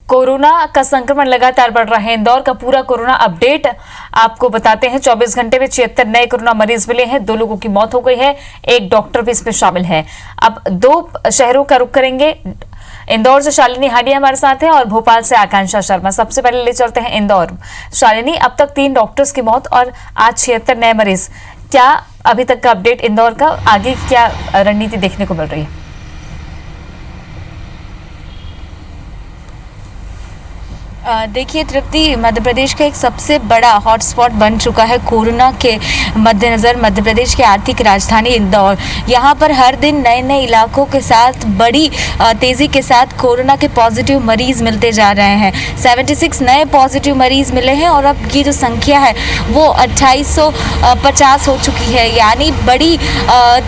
Corona का संक्रमण लगातार बढ़ रहा है। इंदौर का पूरा कोरोना अपडेट आपको बताते हैं। 24 घंटे में 76 नए कोरोना मरीज मिले हैं। 2 लोगों की मौत हो गई है, एक डॉक्टर भी इसमें शामिल है। अब 2 शहरों का रुख करेंगे। इंदौर से शालिनी हाडिया हमारे साथ है और भोपाल से आकांक्षा शर्मा। सबसे पहले ले चलते हैं इंदौर। शालिनी, अब तक 3 डॉक्टर्स की मौत और आज 76 नए मरीज, क्या अभी तक का अपडेट इंदौर का, आगे क्या रणनीति देखने को मिल रही है? देखिए तृप्ति, मध्य प्रदेश का एक सबसे बड़ा हॉटस्पॉट बन चुका है कोरोना के मद्देनज़र मध्य प्रदेश की आर्थिक राजधानी इंदौर। यहाँ पर हर दिन नए नए इलाकों के साथ बड़ी तेज़ी के साथ कोरोना के पॉजिटिव मरीज़ मिलते जा रहे हैं। 76 नए पॉजिटिव मरीज़ मिले हैं और अब ये जो संख्या है वो 2850 हो चुकी है। यानी बड़ी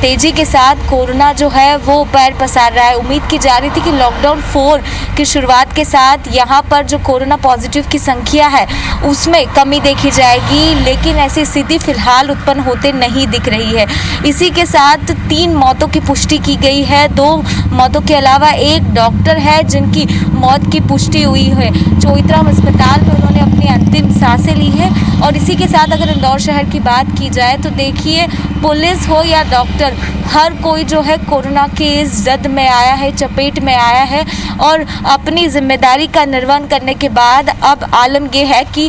तेज़ी के साथ कोरोना जो है वो पैर पसार रहा है। उम्मीद की जा रही थी कि लॉकडाउन 4 की शुरुआत के साथ यहाँ पर जो कोरोना पॉजिटिव की संख्या है उसमें कमी देखी जाएगी, लेकिन ऐसी स्थिति फिलहाल उत्पन्न होते नहीं दिख रही है। इसी के साथ 3 मौतों की पुष्टि की गई है। 2 मौतों के अलावा एक डॉक्टर है जिनकी मौत की पुष्टि हुई है। चोइथराम अस्पताल में उन्होंने अपनी अंतिम सांसें ली है। और इसी के साथ अगर इंदौर शहर की बात की जाए तो देखिए, पुलिस हो या डॉक्टर, हर कोई जो है कोरोना के इस जद में आया है, चपेट में आया है और अपनी जिम्मेदारी का निर्वहन करने के बाद अब आलम ये है कि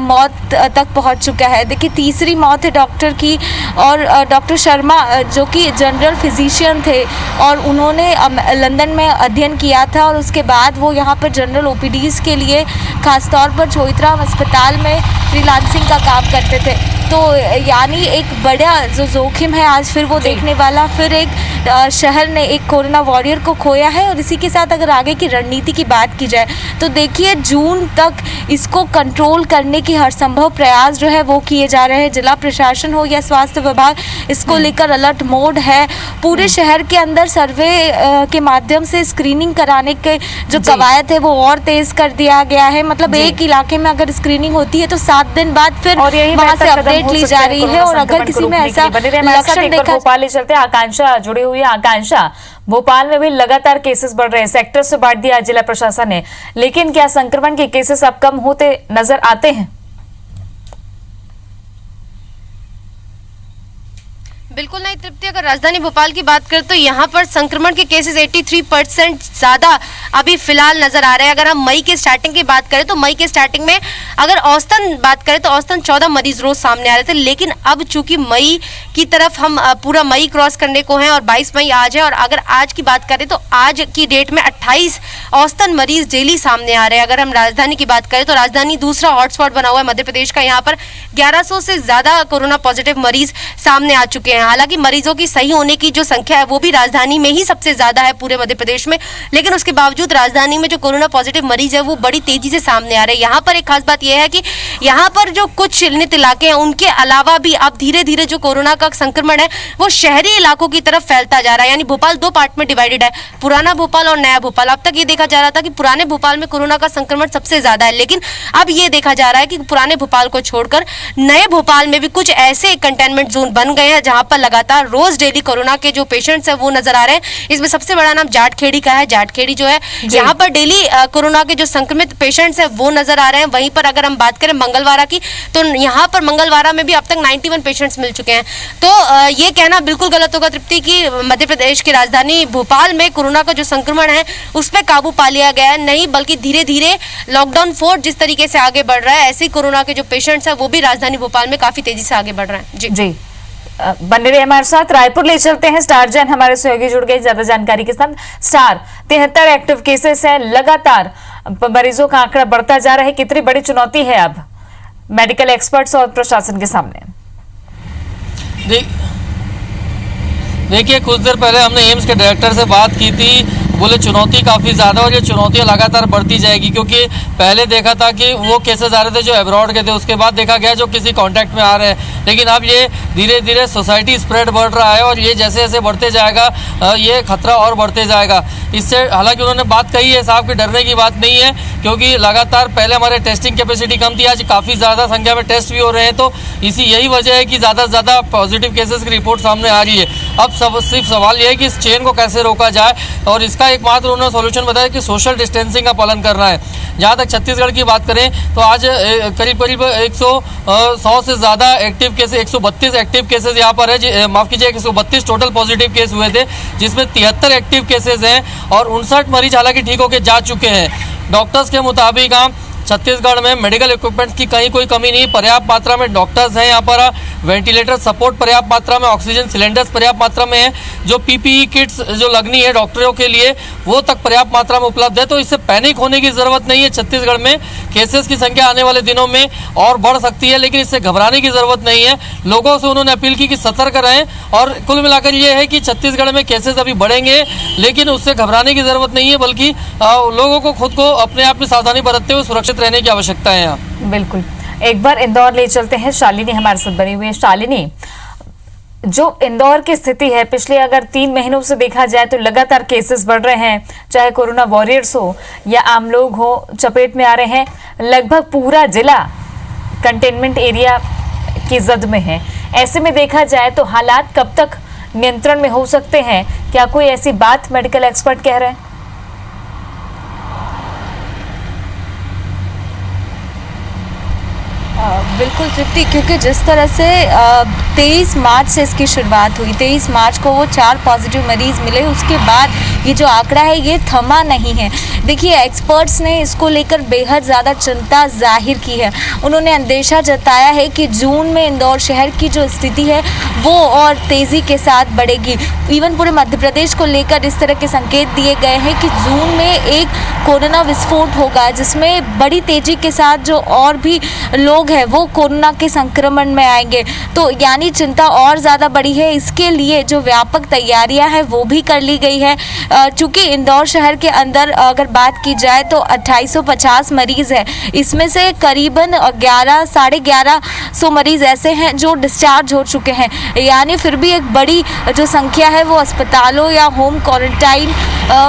मौत तक पहुंच चुका है। देखिए, तीसरी मौत है डॉक्टर की और डॉक्टर शर्मा जो कि जनरल फिजिशियन थे और उन्होंने लंदन में अध्ययन किया था और उसके बाद वो यहाँ पर जनरल ओपीडीज़ के लिए खासतौर पर चोइथराम अस्पताल में फ्रीलांसिंग का काम करते थे। तो यानी एक बड़ा जो जोखिम है आज फिर वो देखने वाला, फिर एक शहर ने एक कोरोना वॉरियर को खोया है। और इसी के साथ अगर आगे की रणनीति की बात की जाए तो देखिए, जून तक इसको कंट्रोल करने की हर संभव प्रयास जो है वो किए जा रहे हैं। जिला प्रशासन हो या स्वास्थ्य विभाग, इसको लेकर अलर्ट मोड है। पूरे शहर के अंदर सर्वे के माध्यम से स्क्रीनिंग कराने के जो कवायद है वो और तेज कर दिया गया है। मतलब एक इलाके में अगर स्क्रीनिंग होती है तो 7 दिन बाद फिर वहाँ से अपडेट ली जा रही है। और अगर किसी में ऐसा लक्षण देखा, भोपाल ले चलते हैं। आकांक्षा जुड़ी हुई है। आकांक्षा, भोपाल में भी लगातार केसेस बढ़ रहे हैं, सेक्टर से बांट दिया जिला प्रशासन ने, लेकिन क्या संक्रमण के केसेस अब कम होते नजर आते हैं? बिल्कुल नहीं तृप्ति, अगर राजधानी भोपाल की बात करें तो यहाँ पर संक्रमण के केसेस 83% ज़्यादा अभी फिलहाल नजर आ रहे हैं। अगर हम मई के स्टार्टिंग की बात करें तो मई के स्टार्टिंग में अगर औसतन बात करें तो औसतन 14 मरीज रोज सामने आ रहे थे, लेकिन अब चूंकि मई की तरफ हम पूरा मई क्रॉस करने को हैं और 22 मई आज है, और अगर आज की बात करें तो आज की डेट में 28 औसतन मरीज डेली सामने आ रहे हैं। अगर हम राजधानी की बात करें तो राजधानी दूसरा हॉटस्पॉट बना हुआ है मध्य प्रदेश का। यहाँ पर 1100 से ज्यादा कोरोना पॉजिटिव मरीज सामने आ चुके हैं। हालांकि मरीजों की सही होने की जो संख्या है वो भी राजधानी में ही सबसे ज्यादा है पूरे मध्य प्रदेश में, लेकिन उसके बावजूद राजधानी में जो कोरोना पॉजिटिव मरीज है वो बड़ी तेजी से सामने आ रहे हैं। यहाँ पर एक खास बात यह है कि यहाँ पर जो कुछ चिन्हित इलाके हैं उनके अलावा भी अब धीरे धीरे जो कोरोना का संक्रमण है वो शहरी इलाकों की तरफ फैलता जा रहा है। यानी भोपाल 2 पार्ट में डिवाइडेड है, पुराना भोपाल और नया भोपाल। अब तक ये देखा जा रहा था कि पुराने भोपाल में कोरोना का संक्रमण सबसे ज्यादा है, लेकिन अब ये देखा जा रहा है कि पुराने भोपाल को छोड़कर नए भोपाल में भी कुछ ऐसे कंटेनमेंट जोन बन गए हैं जहां पर लगातार रोज डेली कोरोना के जो पेशेंट्स हैं वो नजर आ रहे हैं। इसमें सबसे बड़ा नाम जाटखेड़ी का है। जाटखेड़ी जो है यहाँ पर डेली कोरोना के जो संक्रमित पेशेंट्स हैं वो नजर आ रहे हैं। वहीं पर अगर हम बात करें मंगलवारा की तो यहाँ पर मंगलवारा में भी अब तक 91 पेशेंट्स मिल चुके हैं। तो ये कहना बिल्कुल गलत होगा तृप्ति की मध्य प्रदेश की राजधानी भोपाल में कोरोना का जो संक्रमण है उस पर काबू पा लिया गया है, नहीं बल्कि धीरे धीरे लॉकडाउन 4 जिस तरीके से आगे बढ़ रहा है ऐसे कोरोना के जो पेशेंट्स हैं वो भी राजधानी भोपाल में काफी तेजी से आगे बढ़ रहे हैं। जी बने रहे हमारे साथ। रायपुर ले चलते हैं। स्टार जैन हमारे सहयोगी जुड़ गए ज्यादा जानकारी के साथ। स्टार, 73 एक्टिव केसेस हैं, लगातार मरीजों का आंकड़ा बढ़ता जा रहा है। कितनी बड़ी चुनौती है अब मेडिकल एक्सपर्ट्स और प्रशासन के सामने? देखिए, कुछ देर पहले हमने एम्स के डायरेक्टर से बात की थी, बोले चुनौती काफ़ी ज़्यादा और ये चुनौतियाँ लगातार बढ़ती जाएगी, क्योंकि पहले देखा था कि वो केसेस आ रहे थे जो अब्रॉड के थे, उसके बाद देखा गया जो किसी कांटेक्ट में आ रहे हैं, लेकिन अब ये धीरे धीरे सोसाइटी स्प्रेड बढ़ रहा है और ये जैसे जैसे बढ़ते जाएगा ये खतरा और बढ़ते जाएगा। इससे हालांकि उन्होंने बात कही है साहब कि डरने की बात नहीं है, क्योंकि लगातार पहले हमारे टेस्टिंग कैपेसिटी कम थी, आज काफ़ी ज़्यादा संख्या में टेस्ट भी हो रहे हैं, तो यही वजह है कि ज़्यादा से ज़्यादा पॉजिटिव केसेस की रिपोर्ट सामने आ रही है। अब सिर्फ सवाल ये है कि इस चेन को कैसे रोका जाए, और इसका एकमात्र उन्होंने सोल्यूशन बताया कि सोशल डिस्टेंसिंग का पालन करना है। जहाँ तक छत्तीसगढ़ की बात करें तो आज करीब 100 से ज़्यादा एक्टिव केस, 132 एक्टिव केसेस यहाँ पर है, माफ़ कीजिए 132 टोटल पॉजिटिव केस हुए थे, जिसमें 73 एक्टिव केसेस हैं और 59 मरीज हालांकि ठीक होकर जा चुके हैं। डॉक्टर्स के मुताबिक छत्तीसगढ़ में मेडिकल इक्विपमेंट्स की कहीं कोई कमी नहीं, पर्याप्त मात्रा में डॉक्टर्स हैं यहाँ पर, वेंटिलेटर सपोर्ट पर्याप्त मात्रा में, ऑक्सीजन सिलेंडर्स पर्याप्त मात्रा में है, जो पीपीई किट्स जो लगनी है डॉक्टरों के लिए वो तक पर्याप्त मात्रा में उपलब्ध है। तो इससे पैनिक होने की ज़रूरत नहीं है। छत्तीसगढ़ में केसेस की संख्या आने वाले दिनों में और बढ़ सकती है, लेकिन इससे घबराने की ज़रूरत नहीं है। लोगों से उन्होंने अपील की कि सतर्क रहें और कुल मिलाकर ये है कि छत्तीसगढ़ में केसेस अभी बढ़ेंगे, लेकिन उससे घबराने की ज़रूरत नहीं है, बल्कि लोगों को खुद को अपने आप में सावधानी बरतते हुए सुरक्षित रहने की आवश्यकता है यहाँ। बिल्कुल, एक बार इंदौर ले चलते हैं। शालिनी हमारे साथ बनी हुई है। शालिनी, जो इंदौर की स्थिति है पिछले अगर 3 महीनों से देखा जाए तो लगातार केसेस बढ़ रहे हैं, चाहे कोरोना वॉरियर्स हो या आम लोग हो चपेट में आ रहे हैं। लगभग पूरा जिला कंटेनमेंट एरिया की जद में है। ऐसे में देखा जाए तो हालात कब तक नियंत्रण में हो सकते हैं? क्या कोई ऐसी बात मेडिकल एक्सपर्ट कह रहे हैं? बिल्कुल तृप्ति, क्योंकि जिस तरह से 23 मार्च से इसकी शुरुआत हुई, 23 मार्च को वो 4 पॉजिटिव मरीज मिले, उसके बाद ये जो आंकड़ा है ये थमा नहीं है। देखिए, एक्सपर्ट्स ने इसको लेकर बेहद ज़्यादा चिंता जाहिर की है। उन्होंने अंदेशा जताया है कि जून में इंदौर शहर की जो स्थिति है वो और तेज़ी के साथ बढ़ेगी। इवन पूरे मध्य प्रदेश को लेकर इस तरह के संकेत दिए गए हैं कि जून में एक कोरोना विस्फोट होगा, जिसमें बड़ी तेज़ी के साथ जो और भी लोग हैं वो कोरोना के संक्रमण में आएंगे। तो यानी चिंता और ज़्यादा बढ़ी है। इसके लिए जो व्यापक तैयारियां हैं वो भी कर ली गई है। चूँकि इंदौर शहर के अंदर अगर बात की जाए तो 2850 मरीज़ है, इसमें से करीबन 11-1150 मरीज़ ऐसे हैं जो डिस्चार्ज हो चुके हैं। यानी फिर भी एक बड़ी जो संख्या है वो अस्पतालों या होम क्वारंटाइन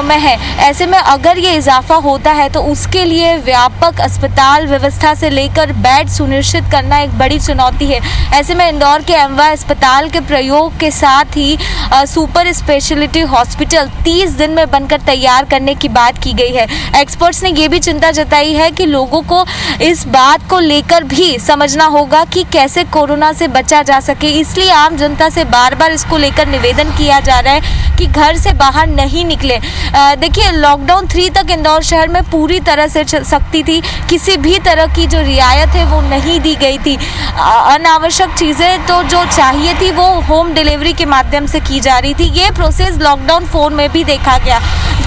में है। ऐसे में अगर ये इजाफा होता है तो उसके लिए व्यापक अस्पताल व्यवस्था से लेकर बेड सुनिश्चित करना एक बड़ी चुनौती है। ऐसे में इंदौर के एमवाय अस्पताल के प्रयोग के साथ ही सुपर स्पेशलिटी हॉस्पिटल 30 दिन में बनकर तैयार करने की बात की गई है। एक्सपर्ट्स ने ये भी चिंता जताई है कि लोगों को इस बात को लेकर भी समझना होगा कि कैसे कोरोना से बचा जा सके। इसलिए आम जनता से बार बार इसको लेकर निवेदन किया जा रहा है कि घर से बाहर नहीं निकले। देखिए, लॉकडाउन 3 तक इंदौर शहर में पूरी तरह से सकती थी, किसी भी तरह की जो रियायत है वो नहीं दी गई थी। अनावश्यक चीज़ें तो जो चाहिए थी वो होम डिलीवरी के माध्यम से की जा रही थी। ये प्रोसेस लॉकडाउन 4 में भी देखा गया।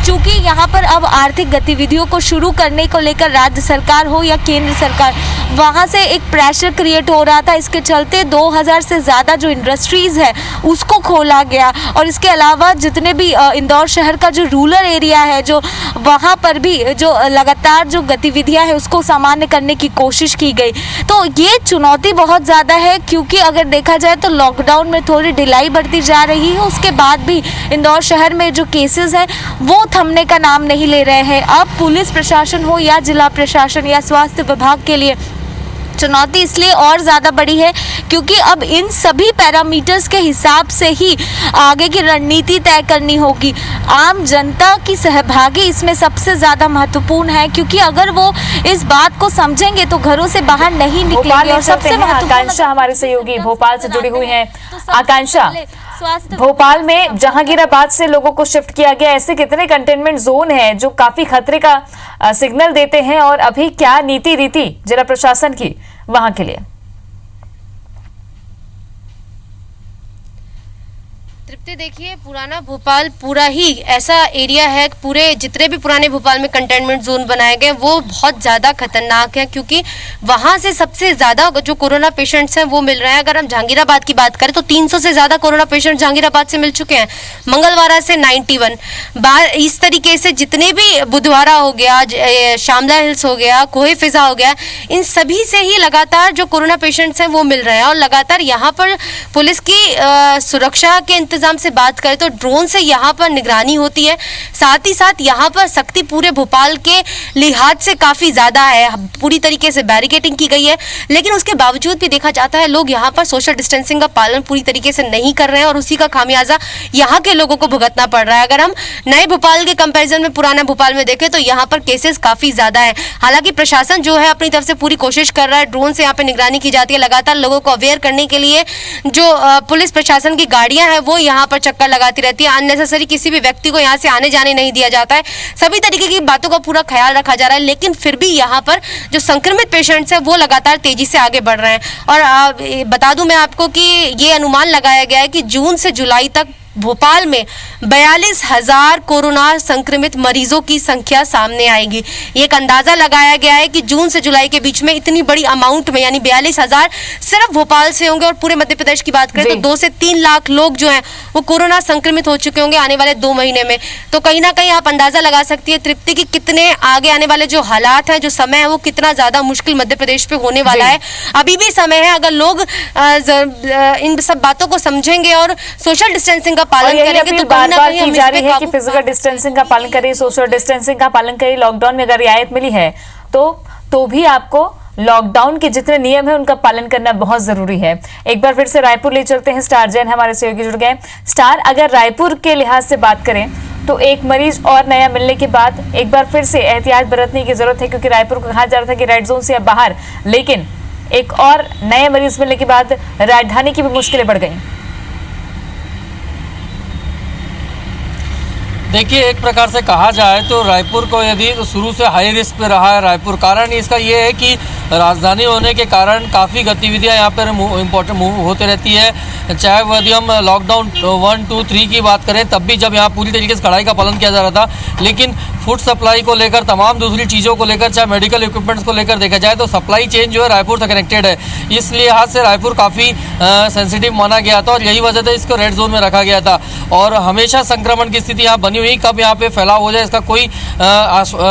चूँकि यहाँ पर अब आर्थिक गतिविधियों को शुरू करने को लेकर राज्य सरकार हो या केंद्र सरकार, वहाँ से एक प्रेशर क्रिएट हो रहा था। इसके चलते 2000 से ज़्यादा जो इंडस्ट्रीज़ है उसको खोला गया और इसके अलावा जितने भी इंदौर शहर का जो रूरल एरिया है जो वहाँ पर भी जो लगातार जो गतिविधियाँ हैं उसको सामान्य करने की कोशिश की गई। तो ये चुनौती बहुत ज़्यादा है, क्योंकि अगर देखा जाए तो लॉकडाउन में थोड़ी ढिलाई बढ़ती जा रही है, उसके बाद भी इंदौर शहर में जो केसेस हैं वो थमने का नाम नहीं ले रहे हैं। अब पुलिस प्रशासन हो या जिला प्रशासन या स्वास्थ्य विभाग के लिए चुनौती इसलिए और ज़्यादा बड़ी है क्योंकि अब इन सभी पैरामीटर्स के हिसाब से ही आगे की रणनीति तय करनी होगी। आम जनता की सहभागी इसमें सबसे ज़्यादा महत्वपूर्ण है, क्योंकि अगर वो इस बात को समझेंगे तो घरों से बाहर नहीं निकलेंगे। और सबसे महत्वपूर्ण, आकांक्षा हमारे सहयोगी भोपाल से जुड़ी हुई हैं। आकांक्षा, भोपाल में जहांगीराबाद से लोगों को शिफ्ट किया गया, ऐसे कितने कंटेनमेंट जोन हैं जो काफी खतरे का सिग्नल देते हैं और अभी क्या नीति रीति जिला प्रशासन की वहां के लिए? तृप्ति, देखिए, पुराना भोपाल पूरा ही ऐसा एरिया है, पूरे जितने भी पुराने भोपाल में कंटेनमेंट जोन बनाए गए वो बहुत ज़्यादा खतरनाक है, क्योंकि वहाँ से सबसे ज़्यादा जो कोरोना पेशेंट्स हैं वो मिल रहे हैं। अगर हम जहांगीराबाद की बात करें तो 300 से ज़्यादा कोरोना पेशेंट जहांगीराबाद से मिल चुके हैं, मंगलवारा से 91 बार। इस तरीके से जितने भी बुधवारा हो गया, शामला हिल्स हो गया, कोहे फिजा हो गया, इन सभी से ही लगातार जो कोरोना पेशेंट्स हैं वो मिल रहे हैं और लगातार यहाँ पर पुलिस की सुरक्षा के इंतजाम से बात करें तो ड्रोन से यहाँ पर निगरानी होती है, साथ ही साथ यहाँ पर सख्ती पूरे भोपाल के लिहाज से काफ़ी ज़्यादा है, पूरी तरीके से बैरिकेडिंग की गई है। लेकिन उसके बावजूद भी देखा जाता है लोग यहाँ पर सोशल डिस्टेंसिंग का पालन पूरी तरीके से नहीं कर रहे हैं और उसी का खामियाजा यहाँ के लोगों को भुगतना पड़ रहा है। अगर हम नए भोपाल के कंपैरिजन में पुराना भोपाल में देखें तो यहाँ पर केसेस काफ़ी ज़्यादा है। हालांकि प्रशासन जो है अपनी तरफ से पूरी कोशिश कर रहा है, ड्रोन से यहाँ पे निगरानी की जाती है, लगातार लोगों को अवेयर करने के लिए जो पुलिस प्रशासन की गाड़ियां हैं वो यहाँ पर चक्कर लगाती रहती है। अननेसेसरी किसी भी व्यक्ति को यहाँ से आने जाने नहीं दिया जाता है, सभी तरीके की बातों का पूरा ख्याल रखा जा रहा है। लेकिन फिर भी यहाँ पर जो संक्रमित पेशेंट्स हैं वो लगातार तेजी से आगे बढ़ रहे हैं। और बता दूं मैं आपको कि ये अनुमान लगाया गया है कि जून से जुलाई तक भोपाल में 42,000 कोरोना संक्रमित मरीजों की संख्या सामने आएगी। एक अंदाजा लगाया गया है कि जून से जुलाई के बीच में इतनी बड़ी अमाउंट में यानी 42,000 सिर्फ भोपाल से होंगे। और पूरे मध्य प्रदेश की बात करें तो 2 से 3 लाख लोग जो हैं वो कोरोना संक्रमित हो चुके होंगे आने वाले 2 महीने में। तो कहीं ना कहीं आप अंदाजा लगा सकती है तृप्ति की कितने आगे आने वाले जो हालात हैं, जो समय है वो कितना ज्यादा मुश्किल मध्य प्रदेश पे होने वाला है। अभी भी समय है, अगर लोग इन सब बातों को समझेंगे और सोशल डिस्टेंसिंग का पालन करेंगे तो बार बार की जा रही है कि फिजिकल डिस्टेंसिंग का पालन करिए, सोशल डिस्टेंसिंग का पालन करिए। लॉकडाउन में अगर रियायत मिली है तो भी आपको लॉकडाउन के जितने नियम है उनका पालन करना बहुत जरूरी है। एक बार फिर से रायपुर ले चलते हैं, स्टार जैन हमारे सहयोगी जुड़ गए। स्टार, अगर रायपुर के लिहाज से बात करें तो एक मरीज और नया मिलने के बाद एक बार फिर से एहतियात बरतने की जरूरत है, क्योंकि रायपुर को कहा जा रहा था कि रेड जोन से अब बाहर, लेकिन एक और नए मरीज मिलने के बाद राजधानी की भी मुश्किलें बढ़ गई। देखिए, एक प्रकार से कहा जाए तो रायपुर को यदि तो शुरू से हाई रिस्क पे रहा है रायपुर। कारण इसका ये है कि राजधानी होने के कारण काफ़ी गतिविधियां यहाँ पर इम्पोर्टेंट होते रहती है। चाहे वो यदि हम लॉकडाउन 1, 2, 3 की बात करें तब भी जब यहाँ पूरी तरीके से कड़ाई का पालन किया जा रहा था, लेकिन फूड सप्लाई को लेकर, तमाम दूसरी चीज़ों को लेकर, चाहे मेडिकल इक्विपमेंट्स को लेकर देखा जाए तो सप्लाई चेन जो है रायपुर से कनेक्टेड है। इसलिए यहाँ से रायपुर काफ़ी सेंसिटिव माना गया था और यही वजह से इसको रेड जोन में रखा गया था। और हमेशा संक्रमण की स्थिति यहाँ बनी हुई, कब यहाँ पे फैलाव हो जाए इसका कोई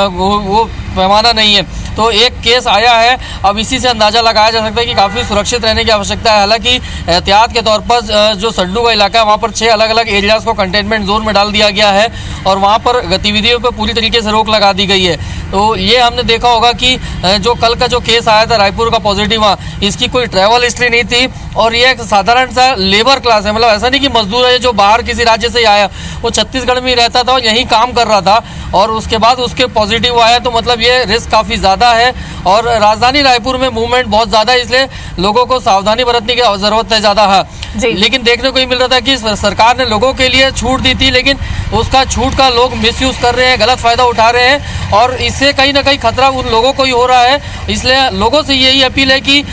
वो पैमाना नहीं है। तो एक केस आया है, अब इसी से अंदाज़ा लगाया जा सकता है कि काफ़ी सुरक्षित रहने की आवश्यकता है। हालांकि एहतियात के तौर पर जो सड्डू का इलाका है वहाँ पर 6 अलग अलग एरियाज़ को कंटेनमेंट जोन में डाल दिया गया है और वहाँ पर गतिविधियों पर पूरी तरीके से रोक लगा दी गई है। तो ये हमने देखा होगा कि जो कल का जो केस आया था रायपुर का पॉजिटिव, इसकी कोई ट्रैवल हिस्ट्री नहीं थी और ये एक साधारण सा लेबर क्लास है, मतलब ऐसा नहीं कि मजदूर है जो बाहर किसी राज्य से आया, वो छत्तीसगढ़ में ही रहता था और यहीं काम कर रहा था और उसके बाद उसके पॉजिटिव आया। तो मतलब ये रिस्क काफ़ी ज़्यादा है और राजधानी रायपुर में मूवमेंट बहुत ज़्यादा है, इसलिए लोगों को सावधानी बरतने की ज़रूरत है ज़्यादा है। लेकिन देखने को ये मिल रहा था कि सरकार ने लोगों के लिए छूट दी थी, लेकिन उसका छूट का लोग मिसयूज़ कर रहे हैं, गलत फ़ायदा उठा रहे हैं और इससे कहीं ना कहीं खतरा उन लोगों को ही हो रहा है। इसलिए लोगों से यही अपील है कि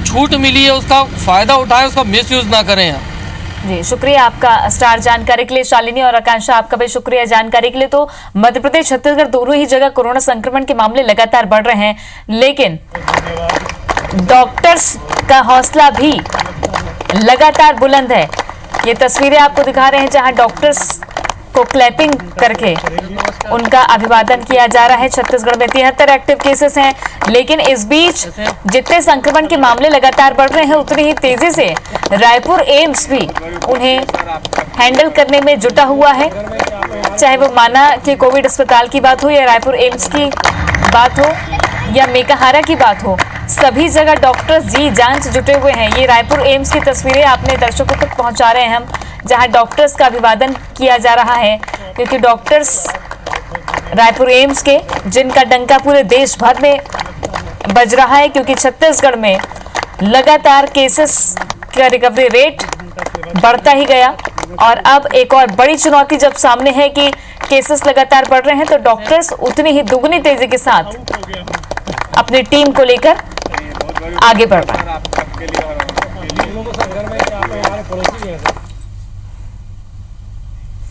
छूट मिली है उसका फ़ायदा उठाएं, उसका मिसयूज़ ना करें। जी, शुक्रिया आपका स्टार जानकारी के लिए। शालिनी और आकांक्षा, आपका भी शुक्रिया जानकारी के लिए। तो मध्य प्रदेश, छत्तीसगढ़ दोनों ही जगह कोरोना संक्रमण के मामले लगातार बढ़ रहे हैं, लेकिन डॉक्टर्स का हौसला भी लगातार बुलंद है। ये तस्वीरें आपको दिखा रहे हैं जहां डॉक्टर्स को क्लैपिंग करके उनका अभिवादन किया जा रहा है। छत्तीसगढ़ में 73 एक्टिव केसेस हैं, लेकिन इस बीच जितने संक्रमण के मामले लगातार बढ़ रहे हैं उतनी ही तेजी से रायपुर एम्स भी उन्हें हैंडल करने में जुटा हुआ है। चाहे वो माना कि कोविड अस्पताल की बात हो या रायपुर एम्स की बात हो या मेकाहारा की बात हो, सभी जगह डॉक्टर्स जी जान से जुटे हुए हैं। ये रायपुर एम्स की तस्वीरें आपने दर्शकों तक पहुंचा रहे हैं हम, जहां डॉक्टर्स का अभिवादन किया जा रहा है, क्योंकि डॉक्टर्स रायपुर एम्स के, जिनका डंका पूरे देश भर में बज रहा है, क्योंकि छत्तीसगढ़ में लगातार केसेस का रिकवरी रेट बढ़ता ही गया और अब एक और बड़ी चुनौती जब सामने है कि केसेस लगातार बढ़ रहे हैं, तो डॉक्टर्स उतनी ही दुगनी तेजी के साथ अपनी टीम को लेकर आगे बढ़ रहे हैं।